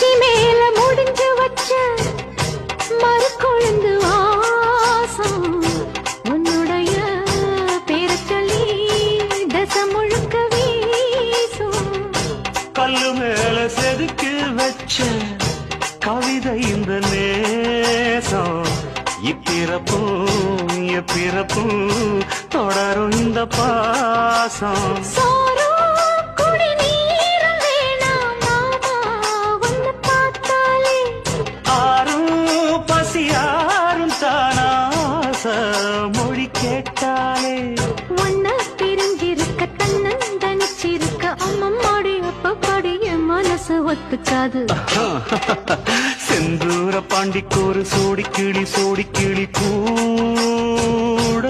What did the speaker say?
உச்சி மேல முடிஞ்சு வச்ச மறுக்கொழுந்து வாசம் உன்னுடைய பேர சொல்லி தசை முழுக்க வீசும். கல்லு மேல செதுக்கி வச்ச கவிதை இந்த நேசம் இப்பிறப்பும் எப்பிறப்பும் தொடரும் இந்த பாசம். மொழி கேட்டாலே ஒன்ன பிரிஞ்சிருக்க தன்னந்தனிச்சிருக்க அம்மம்மாடி அப்பப்பாடி என் மனசு ஒத்துக்காது. செந்தூர பாண்டிக்கு ஒரு சோடி கிளி கூட